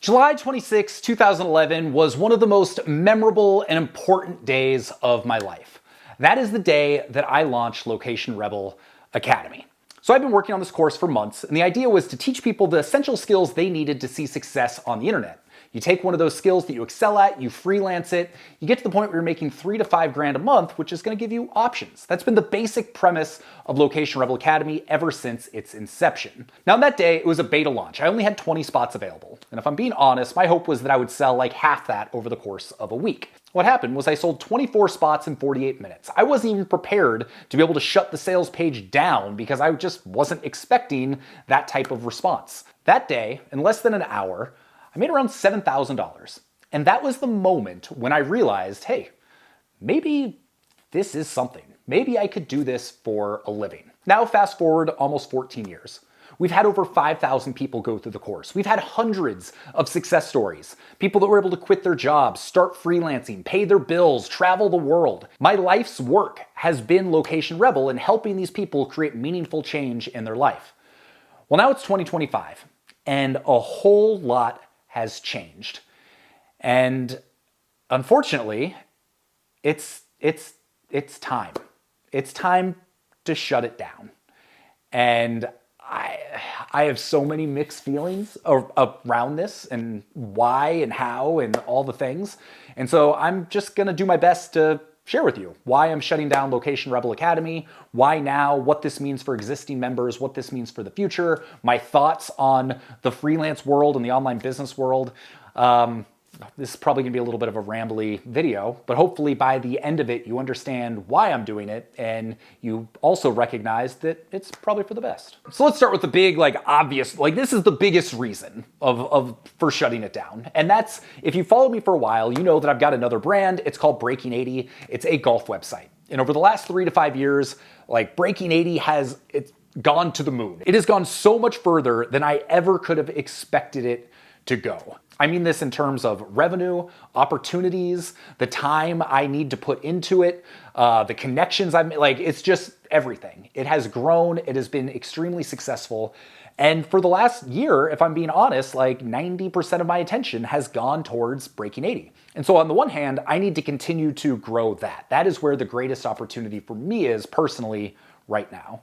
July 26, 2011 was one of the most memorable and important days of my life. That is the day that I launched Location Rebel Academy. So I've been working on this course for months, and the idea was to teach people the essential skills they needed to see success on the internet. You take one of those skills that you excel at, you freelance it, you get to the point where you're making $3 to $5 grand a month, which is going to give you options. That's been the basic premise of Location Rebel Academy ever since its inception. Now on that day, it was a beta launch. I only had 20 spots available. And if I'm being honest, my hope was that I would sell like half that over the course of a week. What happened was I sold 24 spots in 48 minutes. I wasn't even prepared to be able to shut the sales page down because I just wasn't expecting that type of response. That day, in less than an hour, I made around $7,000. And that was the moment when I realized, hey, maybe this is something. Maybe I could do this for a living. Now fast forward almost 14 years. We've had over 5,000 people go through the course. We've had hundreds of success stories. People that were able to quit their jobs, start freelancing, pay their bills, travel the world. My life's work has been Location Rebel and helping these people create meaningful change in their life. Well, now it's 2025 and a whole lot has changed. And unfortunately, it's time. It's time to shut it down. And I have so many mixed feelings around this and why and how and all the things. And so I'm just gonna do my best to share with you why I'm shutting down Location Rebel Academy, why now, what this means for existing members, what this means for the future, my thoughts on the freelance world and the online business world. This is probably gonna be a little bit of a rambly video, but hopefully by the end of it, you understand why I'm doing it and you also recognize that it's probably for the best. So let's start with the big, obvious, this is the biggest reason for shutting it down. And that's, if you follow me for a while, you know that I've got another brand. It's called Breaking 80. It's a golf website. And over the last 3 to 5 years, Breaking 80 it's gone to the moon. It has gone so much further than I ever could have expected it to go. I mean this in terms of revenue, opportunities, the time I need to put into it, the connections I've made, it's just everything. It has grown, it has been extremely successful. And for the last year, if I'm being honest, 90% of my attention has gone towards Breaking 80. And so on the one hand, I need to continue to grow that. That is where the greatest opportunity for me is personally right now.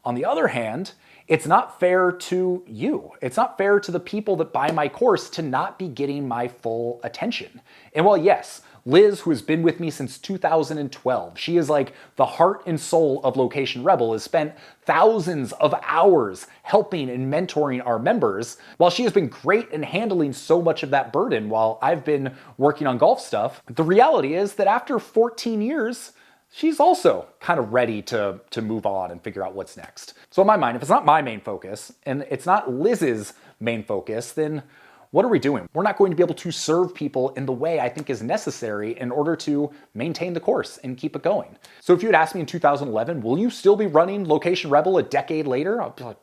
On the other hand, it's not fair to you. It's not fair to the people that buy my course to not be getting my full attention. And while yes, Liz, who has been with me since 2012, she is the heart and soul of Location Rebel, has spent thousands of hours helping and mentoring our members. While she has been great in handling so much of that burden while I've been working on golf stuff, the reality is that after 14 years, she's also kind of ready to move on and figure out what's next. So in my mind, if it's not my main focus and it's not Liz's main focus, then what are we doing? We're not going to be able to serve people in the way I think is necessary in order to maintain the course and keep it going. So if you had asked me in 2011, will you still be running Location Rebel a decade later? I'll be like,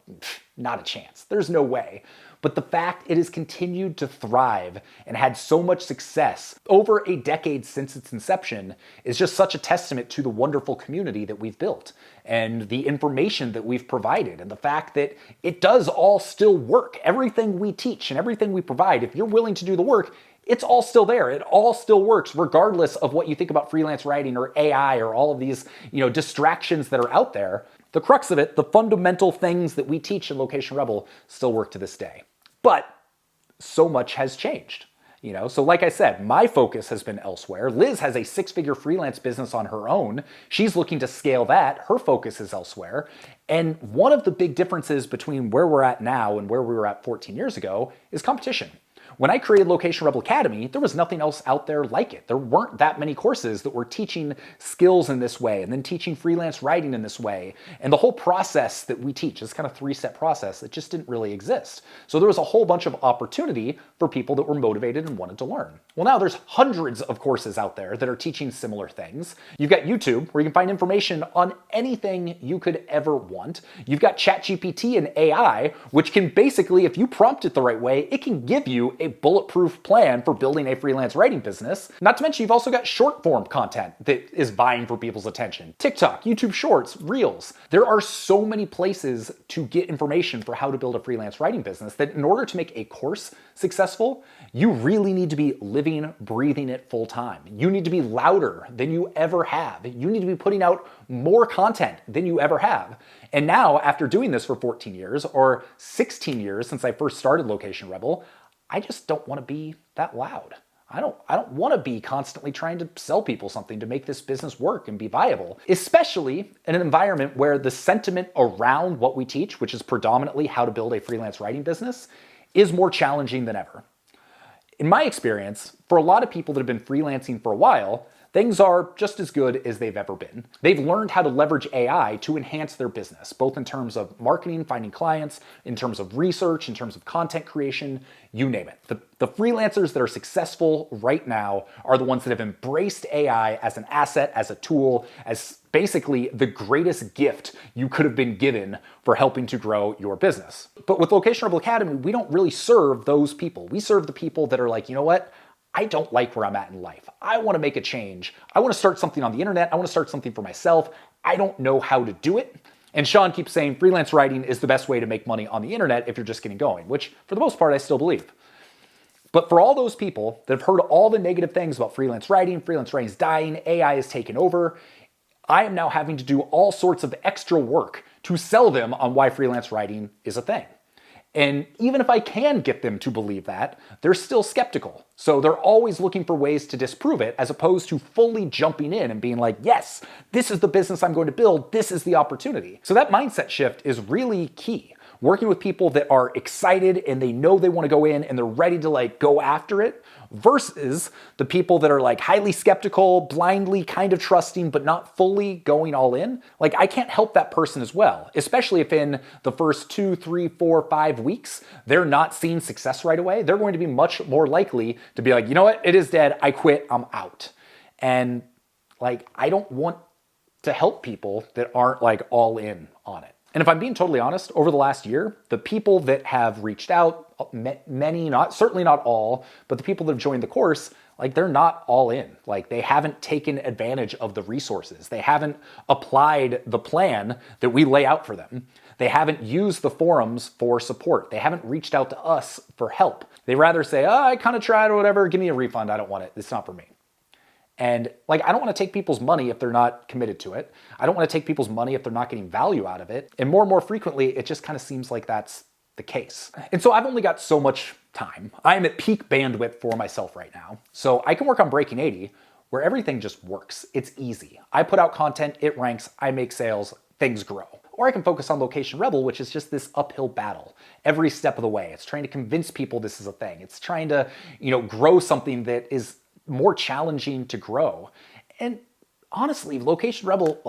not a chance. There's no way. But the fact it has continued to thrive and had so much success over a decade since its inception is just such a testament to the wonderful community that we've built and the information that we've provided and the fact that it does all still work. Everything we teach and everything we provide, if you're willing to do the work, it's all still there. It all still works regardless of what you think about freelance writing or AI or all of these, distractions that are out there. The crux of it, the fundamental things that we teach in Location Rebel still work to this day. But so much has changed. So like I said, my focus has been elsewhere. Liz has a 6-figure freelance business on her own. She's looking to scale that. Her focus is elsewhere. And one of the big differences between where we're at now and where we were at 14 years ago is competition. When I created Location Rebel Academy, there was nothing else out there like it. There weren't that many courses that were teaching skills in this way and then teaching freelance writing in this way. And the whole process that we teach, this kind of 3-step process, it just didn't really exist. So there was a whole bunch of opportunity for people that were motivated and wanted to learn. Well, now there's hundreds of courses out there that are teaching similar things. You've got YouTube, where you can find information on anything you could ever want. You've got ChatGPT and AI, which can basically, if you prompt it the right way, it can give you a a bulletproof plan for building a freelance writing business. Not to mention, you've also got short form content that is vying for people's attention. TikTok, YouTube Shorts, Reels. There are so many places to get information for how to build a freelance writing business that in order to make a course successful, you really need to be living, breathing it full time. You need to be louder than you ever have. You need to be putting out more content than you ever have. And now, after doing this for 14 years or 16 years since I first started Location Rebel, I just don't want to be that loud. I don't want to be constantly trying to sell people something to make this business work and be viable, especially in an environment where the sentiment around what we teach, which is predominantly how to build a freelance writing business, is more challenging than ever. In my experience, for a lot of people that have been freelancing for a while, things are just as good as they've ever been. They've learned how to leverage AI to enhance their business, both in terms of marketing, finding clients, in terms of research, in terms of content creation, you name it. The freelancers that are successful right now are the ones that have embraced AI as an asset, as a tool, as basically the greatest gift you could have been given for helping to grow your business. But with Location Rebel Academy, we don't really serve those people. We serve the people that are like, you know what? I don't like where I'm at in life. I want to make a change. I want to start something on the internet. I want to start something for myself. I don't know how to do it. And Sean keeps saying freelance writing is the best way to make money on the internet if you're just getting going, which for the most part, I still believe. But for all those people that have heard all the negative things about freelance writing is dying, AI is taken over, I am now having to do all sorts of extra work to sell them on why freelance writing is a thing. And even if I can get them to believe that, they're still skeptical. So they're always looking for ways to disprove it as opposed to fully jumping in and being like, yes, this is the business I'm going to build. This is the opportunity. So that mindset shift is really key. Working with people that are excited and they know they want to go in and they're ready to go after it versus the people that are highly skeptical, blindly kind of trusting, but not fully going all in. I can't help that person as well, especially if in the first 2, 3, 4, 5 weeks, they're not seeing success right away. They're going to be much more likely to be like, you know what, it is dead. I quit, I'm out. And I don't want to help people that aren't all in on it. And if I'm being totally honest, over the last year, the people that have reached out, many, certainly not all, but the people that have joined the course, they're not all in. They haven't taken advantage of the resources. They haven't applied the plan that we lay out for them. They haven't used the forums for support. They haven't reached out to us for help. They rather say, oh, I kind of tried or whatever, give me a refund, I don't want it, it's not for me. And I don't want to take people's money if they're not committed to it. I don't want to take people's money if they're not getting value out of it. And more frequently, it just kind of seems like that's the case. And so I've only got so much time. I am at peak bandwidth for myself right now. So I can work on Breaking 80 where everything just works. It's easy. I put out content, it ranks, I make sales, things grow. Or I can focus on Location Rebel, which is just this uphill battle every step of the way. It's trying to convince people this is a thing. It's trying to, grow something that is more challenging to grow. And honestly, Location Rebel,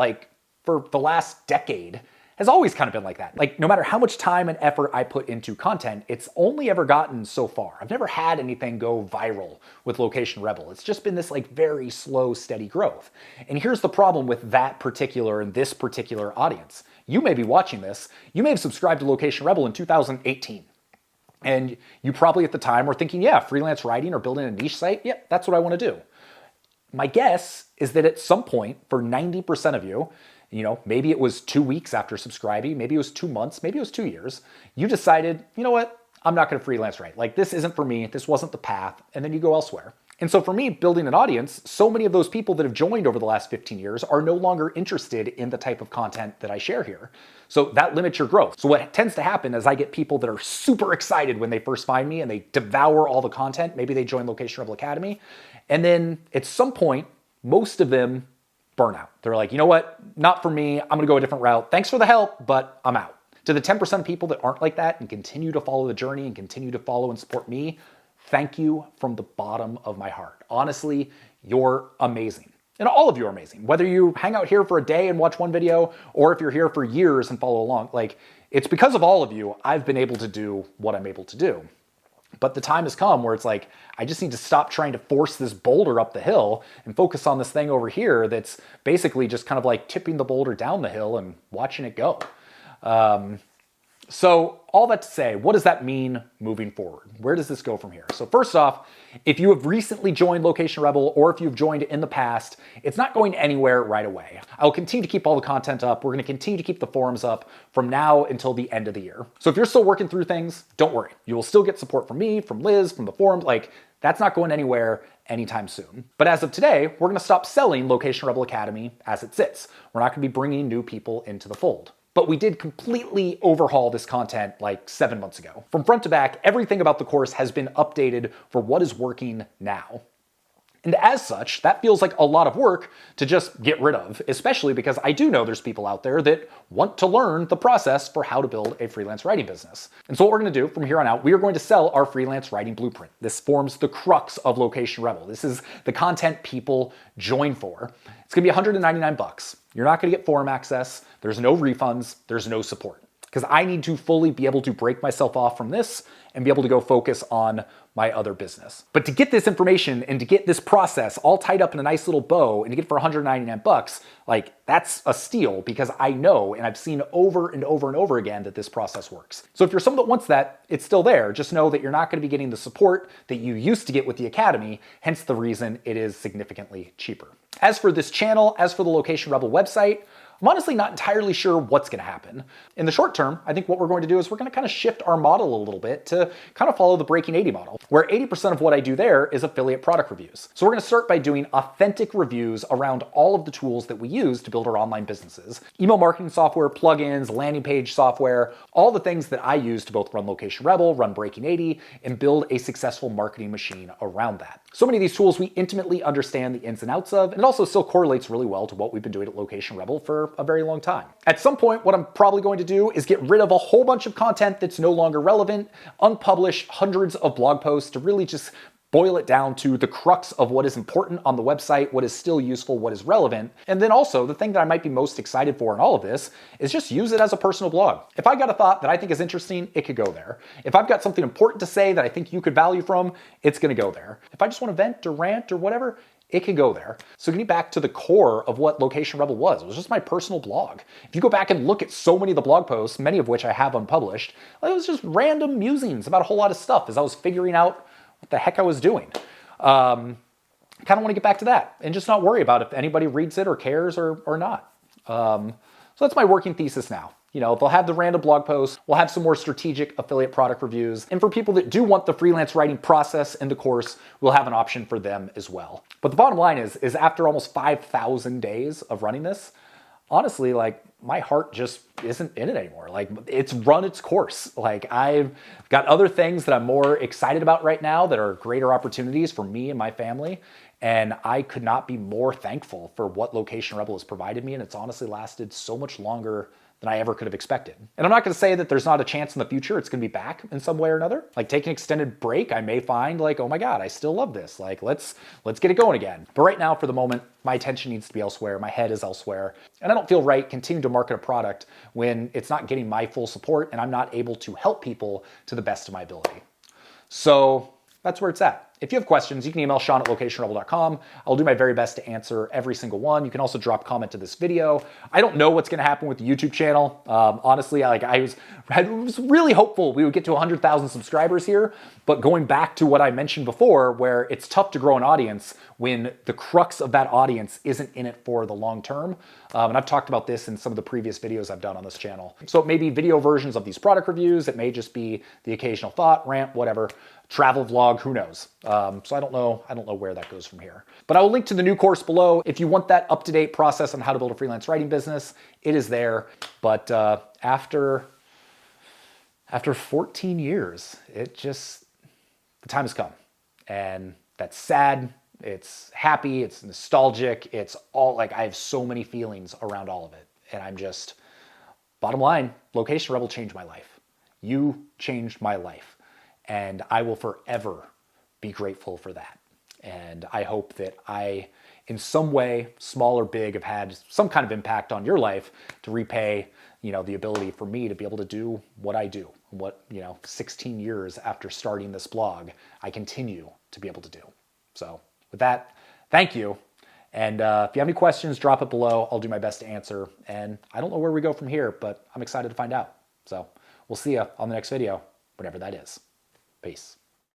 for the last decade, has always kind of been like that. No matter how much time and effort I put into content, it's only ever gotten so far. I've never had anything go viral with Location Rebel. It's just been this very slow, steady growth. And here's the problem with that particular and this particular audience. You may be watching this. You may have subscribed to Location Rebel in 2018. And you probably at the time were thinking, yeah, freelance writing or building a niche site, yeah, that's what I want to do. My guess is that at some point, for 90% of you, maybe it was 2 weeks after subscribing, maybe it was 2 months, maybe it was 2 years, you decided, you know what, I'm not going to freelance write. This isn't for me, this wasn't the path, and then you go elsewhere. And so for me, building an audience, so many of those people that have joined over the last 15 years are no longer interested in the type of content that I share here. So that limits your growth. So what tends to happen is I get people that are super excited when they first find me and they devour all the content. Maybe they join Location Rebel Academy. And then at some point, most of them burn out. They're like, you know what? Not for me. I'm going to go a different route. Thanks for the help, but I'm out. To the 10% of people that aren't like that and continue to follow the journey and continue to follow and support me, thank you from the bottom of my heart. Honestly, you're amazing. And all of you are amazing. Whether you hang out here for a day and watch one video, or if you're here for years and follow along, it's because of all of you I've been able to do what I'm able to do. But the time has come where it's I just need to stop trying to force this boulder up the hill and focus on this thing over here that's basically just kind of tipping the boulder down the hill and watching it go. So all that to say, what does that mean moving forward? Where does this go from here? So first off, if you have recently joined Location Rebel or if you've joined in the past, it's not going anywhere right away. I will continue to keep all the content up. We're going to continue to keep the forums up from now until the end of the year. So if you're still working through things, don't worry. You will still get support from me, from Liz, from the forums. Like, that's not going anywhere anytime soon. But as of today, we're going to stop selling Location Rebel Academy as it sits. We're not going to be bringing new people into the fold. But we did completely overhaul this content like 7 months ago. From front to back, everything about the course has been updated for what is working now. And as such, that feels like a lot of work to just get rid of, especially because I do know there's people out there that want to learn the process for how to build a freelance writing business. And so what we're going to do from here on out, we are going to sell our freelance writing blueprint. This forms the crux of Location Rebel. This is the content people join for. It's going to be $199. You're not going to get forum access. There's no refunds. There's no support. Because I need to fully be able to break myself off from this and be able to go focus on my other business. But to get this information and to get this process all tied up in a nice little bow and to get it for $199, like, that's a steal, because I know and I've seen over and over and over again that this process works. So if you're someone that wants that, it's still there. Just know that you're not going to be getting the support that you used to get with the Academy, hence the reason it is significantly cheaper. As for this channel, as for the Location Rebel website, I'm honestly not entirely sure what's going to happen. In the short term, I think what we're going to do is we're going to kind of shift our model a little bit to kind of follow the Breaking 80 model, where 80% of what I do there is affiliate product reviews. So we're going to start by doing authentic reviews around all of the tools that we use to build our online businesses. Email marketing software, plugins, landing page software, all the things that I use to both run Location Rebel, run Breaking 80, and build a successful marketing machine around that. So many of these tools we intimately understand the ins and outs of, and it also still correlates really well to what we've been doing at Location Rebel for a very long time. At some point, what I'm probably going to do is get rid of a whole bunch of content that's no longer relevant, unpublish hundreds of blog posts to really just boil it down to the crux of what is important on the website, what is still useful, what is relevant. And then also, the thing that I might be most excited for in all of this is just use it as a personal blog. If I got a thought that I think is interesting, it could go there. If I've got something important to say that I think you could value from, it's going to go there. If I just want to vent or rant or whatever, it can go there. So getting back to the core of what Location Rebel was, it was just my personal blog. If you go back and look at so many of the blog posts, many of which I have unpublished, it was just random musings about a whole lot of stuff as I was figuring out what the heck I was doing. Kind of want to get back to that and just not worry about if anybody reads it or cares or not. So that's my working thesis now. You know, they'll have the random blog posts, we'll have some more strategic affiliate product reviews, and for people that do want the freelance writing process in the course, we'll have an option for them as well. But the bottom line is after almost 5,000 days of running this, honestly, like, my heart just isn't in it anymore. Like, it's run its course. Like, I've got other things that I'm more excited about right now that are greater opportunities for me and my family. And I could not be more thankful for what Location Rebel has provided me. And it's honestly lasted so much longer than I ever could have expected. And I'm not going to say that there's not a chance in the future it's going to be back in some way or another. Like, take an extended break, I may find like, oh my God, I still love this. Like, let's get it going again. But right now, for the moment, my attention needs to be elsewhere. My head is elsewhere. And I don't feel right continuing to market a product when it's not getting my full support and I'm not able to help people to the best of my ability. So that's where it's at. If you have questions, you can email Sean@locationrebel.com. I'll do my very best to answer every single one. You can also drop a comment to this video. I don't know what's going to happen with the YouTube channel. Honestly, I was really hopeful we would get to 100,000 subscribers here, but going back to what I mentioned before, where it's tough to grow an audience when the crux of that audience isn't in it for the long term. And I've talked about this in some of the previous videos I've done on this channel. So it may be video versions of these product reviews. It may just be the occasional thought, rant, whatever. Travel vlog, who knows? So I don't know where that goes from here. But I will link to the new course below. If you want that up-to-date process on how to build a freelance writing business, it is there. But after 14 years, the time has come. And that's sad, it's happy, it's nostalgic, it's all, like, I have so many feelings around all of it. And I'm just, bottom line, Location Rebel changed my life. You changed my life. And I will forever be grateful for that. And I hope that I, in some way, small or big, have had some kind of impact on your life to repay, the ability for me to be able to do what I do. What, 16 years after starting this blog, I continue to be able to do. So with that, thank you. And if you have any questions, drop it below. I'll do my best to answer. And I don't know where we go from here, but I'm excited to find out. So We'll see you on the next video, whatever that is. Peace.